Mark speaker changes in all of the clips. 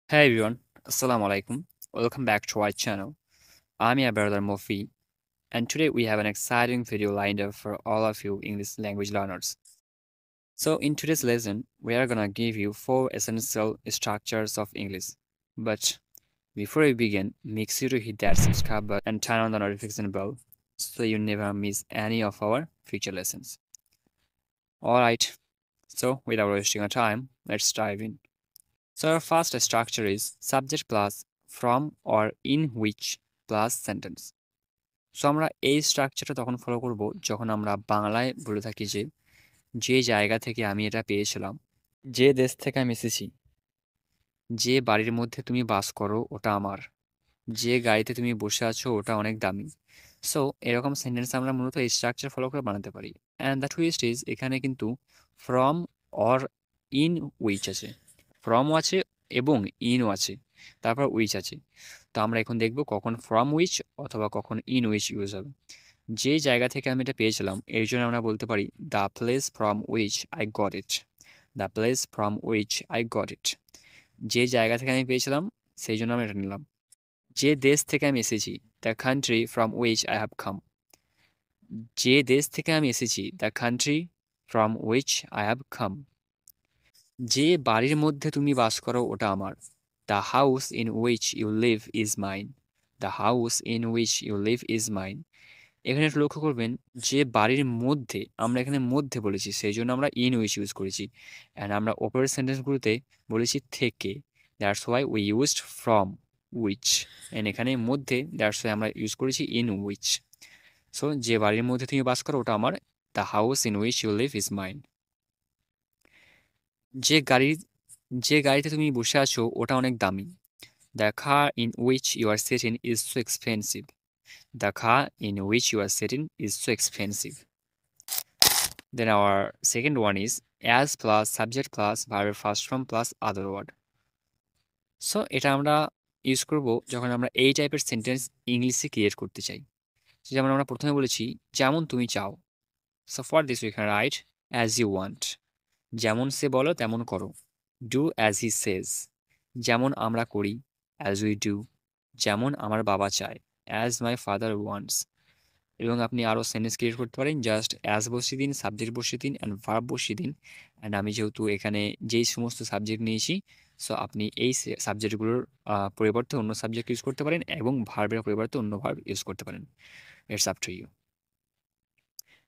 Speaker 1: Hey everyone, Assalamu alaikum. Welcome back to our channel. I'm your brother Mofi, and today we have an exciting video lined up for all of you English language learners. So, in today's lesson, we are gonna give you 4 essential structures of English. But before we begin, make sure to hit that subscribe button and turn on the notification bell so you never miss any of our future lessons. Alright, so without wasting our time, let's dive in. So our first structure is subject plus from or in which plus sentence. So আমরা এই স্ট্রাকচারটা তখন follow করব যখন আমরা বাংলায় বলে থাকি যে যে জায়গা থেকে আমি এটা পেয়েছিলাম, যে দেশ থেকে আমি এসেছি, যে বাড়ির মধ্যে তুমি বাস করো ওটা আমার, যে গাড়িতে তুমি বসে আছো ওটা অনেক দামি। সো এরকম সেন্টেন্স আমরা মূলত এই স্ট্রাকচার ফলো করে বানাতে পারি। অ্যান্ড দ্য টুইস্ট ইজ এখানে কিন্তু ফ্রম অর ইন উইচ আছে, ফ্রমও আছে এবং ইনও আছে, তারপর উইচ আছে। তো আমরা এখন দেখব কখন ফ্রম উইচ অথবা কখন ইন উইচ ইউজ হবে। যে জায়গা থেকে আমি এটা পেয়েছিলাম এর জন্য আমরা বলতে পারি the place from which I got it, the place from which I got it. যে জায়গা থেকে আমি পেয়েছিলাম সেই জন্য আমি এটা নিলাম। যে দেশ থেকে আমি এসেছি, the country from which I have come, যে দেশ থেকে আমি এসেছি, the country from which I have come. যে বাড়ির মধ্যে তুমি বাস করো ওটা আমার, the house in which you live is mine, the house in which you live is mine. এখানে একটু লক্ষ্য করবেন যে বাড়ির মধ্যে আমরা এখানে মধ্যে বলেছি সেই জন্য আমরা ইন উইচ ইউজ করেছি, অ্যান্ড আমরা ওপরের সেন্টেন্সগুলোতে বলেছি থেকে, that's why we used from which, and এখানে মধ্যে দ্যাটস ওয়াই আমরা ইউজ করেছি ইন উইচ। সো যে বাড়ির মধ্যে তুমি বাস করো ওটা আমার, the house in which you live is mine. যে গাড়ির যে গাড়িতে তুমি বসে আছো ওটা অনেক দামি, the car in which you are sitting is so expensive, the car in which you are sitting is so expensive. Then our second one is as plus subject plus verb first form plus other word. So এটা আমরা use করব যখন আমরা এই টাইপের sentence ইংলিশে create করতে চাই। যেমন আমরা প্রথমে বলেছি যেমন তুমি চাও। So for this we can write as you want, যেমন সে বলো তেমন করো। ডু অ্যাজ হি সেজ, যেমন আমরা করি। অ্যাজ উই ডু, যেমন আমার বাবা চায়। As my father wants. এবং আপনি আরও সেন্টেন্স ক্রিয়েট করতে পারেন, জাস্ট অ্যাজ বসিয়ে দিন, সাবজেক্ট বসিয়ে দিন অ্যান্ড ভার্ব বসিয়ে দিন। অ্যান্ড আমি যেহেতু এখানে যেই সমস্ত সাবজেক্ট নিয়েছি, সো আপনি এই সাবজেক্টগুলোর পরিবর্তে অন্য সাবজেক্ট ইউজ করতে পারেন এবং ভার্বের পরিবর্তে অন্য ভার্ব ইউজ করতে পারেন। It's up to you.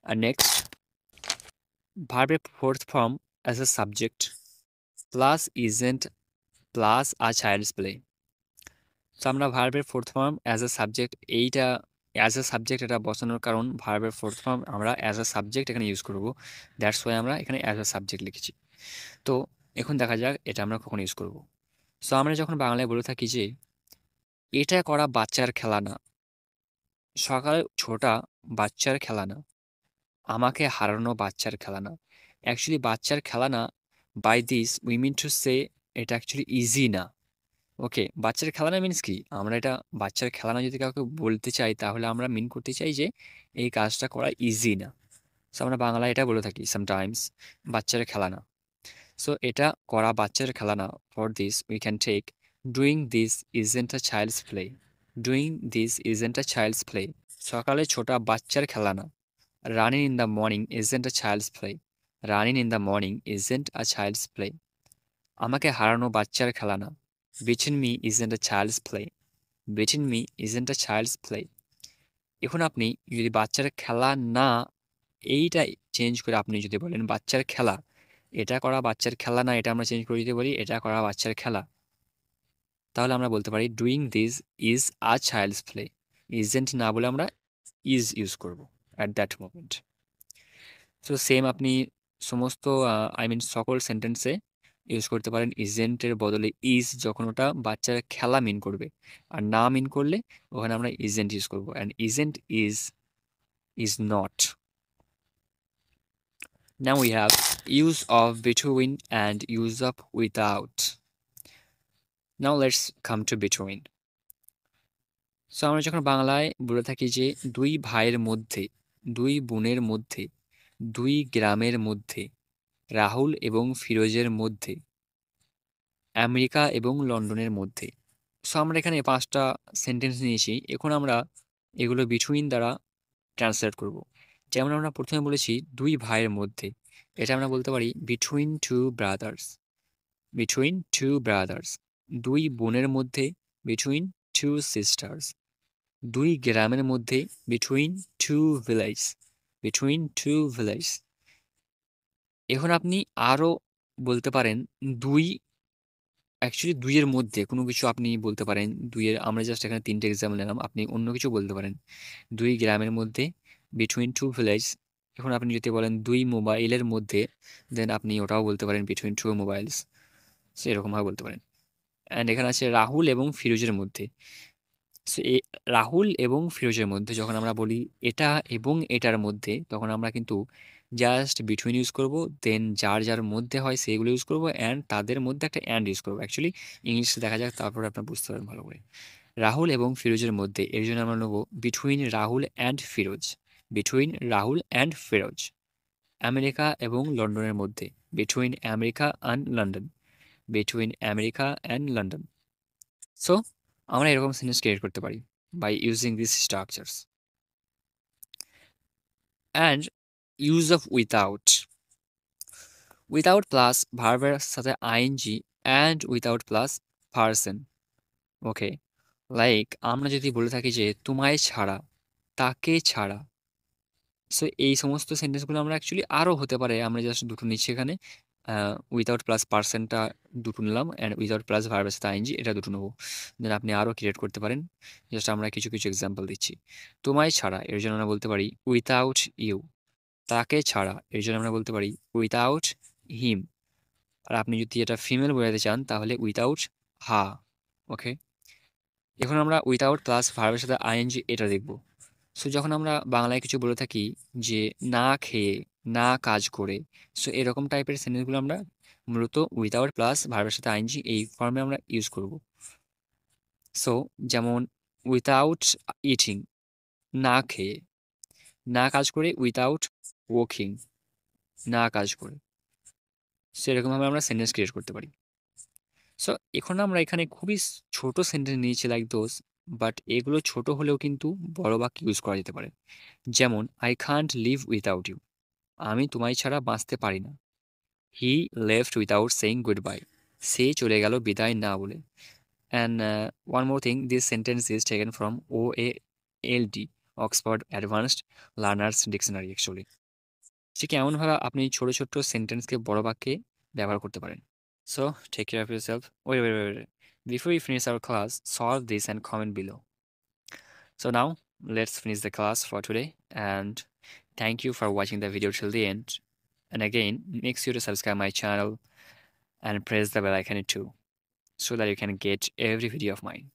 Speaker 1: আর নেক্সট, ভার্বের fourth form as a subject plus isn't plus a child's play. So আমরা ভার্বের fourth form as a subject, এইটা অ্যাজ এ সাবজেক্ট এটা বসানোর কারণ ভার্বের ফোর্থ ফর্ম আমরা অ্যাজ এ সাবজেক্ট এখানে ইউজ করব, দ্যাটস ওয়াই আমরা এখানে অ্যাজ এ সাবজেক্ট লিখেছি। তো এখন দেখা যাক এটা আমরা কখন ইউজ করব। সো আমরা যখন বাংলায় বলে থাকি যে এটা করা বাচ্চার খেলা না, সকালে ছোটা বাচ্চার খেলা না, আমাকে হারানো বাচ্চার খেলা না। অ্যাকচুয়ালি বাচ্চার খেলা না, by this we mean to say এটা অ্যাকচুয়ালি ইজি না। ওকে, বাচ্চার খেলা না মিনস কি, আমরা এটা বাচ্চার খেলা না যদি কাউকে বলতে চাই তাহলে আমরা মিন করতে চাই যে এই কাজটা করা ইজি না। সো আমরা বাংলায় এটা বলে থাকি সামটাইমস বাচ্চার খেলা না। সো এটা করা বাচ্চার খেলা না, for this we can take doing this isn't a child's play, doing this isn't a child's play. সকালে ছোটা বাচ্চার খেলা না, running in the morning isn't a child's play, running in the morning isn't a child's play. আমাকে হারানো বাচ্চার খেলা না, beating me isn't a child's play, beating me isn't a child's play. এখন আপনি যদি বাচ্চার খেলা না এইটা চেঞ্জ করে আপনি যদি বলেন বাচ্চার খেলা, এটা করা বাচ্চার খেলা না, এটা আমরা চেঞ্জ করে যদি বলি এটা করা বাচ্চার খেলা, তাহলে আমরা বলতে পারি doing this is a child's play. Isn't না বলে আমরা ইজ ইউজ করব at that moment. So same আপনি সমস্ত আই মিন সকল সেন্টেন্সে ইউজ করতে পারেন ইজেন্টের বদলে ইজ, যখন ওটা বাচ্চার খেলা মিন করবে। আর না মিন করলে ওখানে আমরা ইজেন্ট ইউজ করবো, and isn't is not. Now we have use of between and use of without. Now let's come to between. So আমরা যখন বাংলায় বলে থাকি যে দুই ভাইয়ের মধ্যে, দুই বোনের মধ্যে, দুই গ্রামের মধ্যে, রাহুল এবং ফিরোজের মধ্যে, আমেরিকা এবং লন্ডনের মধ্যে। সো আমরা এখানে 5টা সেন্টেন্স নিয়েছি। এখন আমরা এগুলো বিটুইন দ্বারা ট্রান্সলেট করব। যেমন আমরা প্রথমে বলেছি 2 ভাইয়ের মধ্যে। এটা আমরা বলতে পারি বিটুইন 2 ব্রাদার্স। Between 2 brothers. 2 বোনের মধ্যে বিটুইন 2 সিস্টার্স। 2 গ্রামের মধ্যে বিটুইন 2 ভিলেজ। Between 2 village. এখন আপনি আরও বলতে পারেন 2 অ্যাকচুয়ালি 2 এর মধ্যে কোনো কিছু আপনি বলতে পারেন। 2 এর আমরা জাস্ট এখানে 3টে এক্সাম্পল নিলাম। আপনি অন্য কিছু বলতে পারেন। 2 গ্রামের মধ্যে বিটুইন 2 ভিলেজ। এখন আপনি যদি বলেন 2 মোবাইলের মধ্যে, দেন আপনি ওটাও বলতে পারেন বিটুইন 2 মোবাইলস। সো এরকমভাবে বলতে পারেন। অ্যান্ড এখানে আছে রাহুল এবং ফিরোজের মধ্যে। সো রাহুল এবং ফিরোজের মধ্যে যখন আমরা বলি এটা এবং এটার মধ্যে, তখন আমরা কিন্তু জাস্ট বিটুইন ইউজ করব, দেন যার যার মধ্যে হয় সেগুলো ইউজ করব, অ্যান্ড তাদের মধ্যে একটা অ্যান্ড ইউজ করবো। অ্যাকচুয়ালি ইংলিশে দেখা যাক, তারপরে আপনার বুঝতে পারেন ভালো করে। রাহুল এবং ফিরোজের মধ্যে, এর জন্য আমরা নেব between Rahul and Firoz. Between Rahul and Firoz. America এবং লন্ডনের মধ্যে, between America and London. Between America and London. So আমরা এরকম সেন্টেন্স ক্রিয়েট করতে পারি by using this structures. And use of without. Without plus ভার্বের সাথে ING and without plus person. Okay, like আমরা যদি বলে থাকি যে তোমায় ছাড়া, তাকে ছাড়া। সো এই সমস্ত সেন্টেন্সগুলো আমরা অ্যাকচুয়ালি আরও হতে পারে, আমরা জাস্ট দুটো নিচ্ছি এখানে। উইথাউট প্লাস পারসনটা দুটো নিলাম, অ্যান্ড উইথাউট প্লাস ভার্বের সাথে আইএনজি এটা দুটো নেবো। দেন আপনি আরও ক্রিয়েট করতে পারেন। জাস্ট আমরা কিছু কিছু এক্সাম্পল দিচ্ছি। তোমায় ছাড়া, এর জন্য আমরা বলতে পারি উইথাউট ইউ। তাকে ছাড়া, এর জন্য আমরা বলতে পারি উইথাউট হিম। আর আপনি যদি এটা ফিমেল বোঝাতে চান তাহলে উইথাউট হা। ওকে, এখন আমরা উইথাউট প্লাস ভার্বের সাথে আইএনজি এটা দেখব। সো যখন আমরা বাংলায় কিছু বলে থাকি যে না খেয়ে, না কাজ করে, সো এরকম টাইপের সেন্টেন্সগুলো আমরা মূলত উইথাউট প্লাস ভার্বের সাথে আইএনজি এই ফর্মে আমরা ইউজ করব। সো যেমন উইথাউট ইটিং, না খেয়ে। না কাজ করে উইথাউট ওয়াকিং, না কাজ করে। সো এরকমভাবে আমরা সেন্টেন্স ক্রিয়েট করতে পারি। সো এখন আমরা এখানে খুবই ছোট সেন্টেন্স নিয়েছি লাইক দোজ, বাট এগুলো ছোট হলেও কিন্তু বড় বাক্য ইউজ করা যেতে পারে। যেমন I can't live without you. আমি তোমায় ছাড়া বাঁচতে পারি না। He left without saying goodbye. সে চলে গেল বিদায় না বলে। And one more thing, this sentence is taken from OALD, Oxford advanced learner's dictionary actually. ঠিক এমনভাবে আপনি ছোট ছোট সেন্টেন্সকে বড় বাক্যে ব্যবহার করতে পারেন। So, take care of yourself. Wait. Before we finish our class, solve this and comment below. So now, let's finish the class for today. And thank you for watching the video till the end. And again, make sure to subscribe my channel and press the bell icon too, so that you can get every video of mine.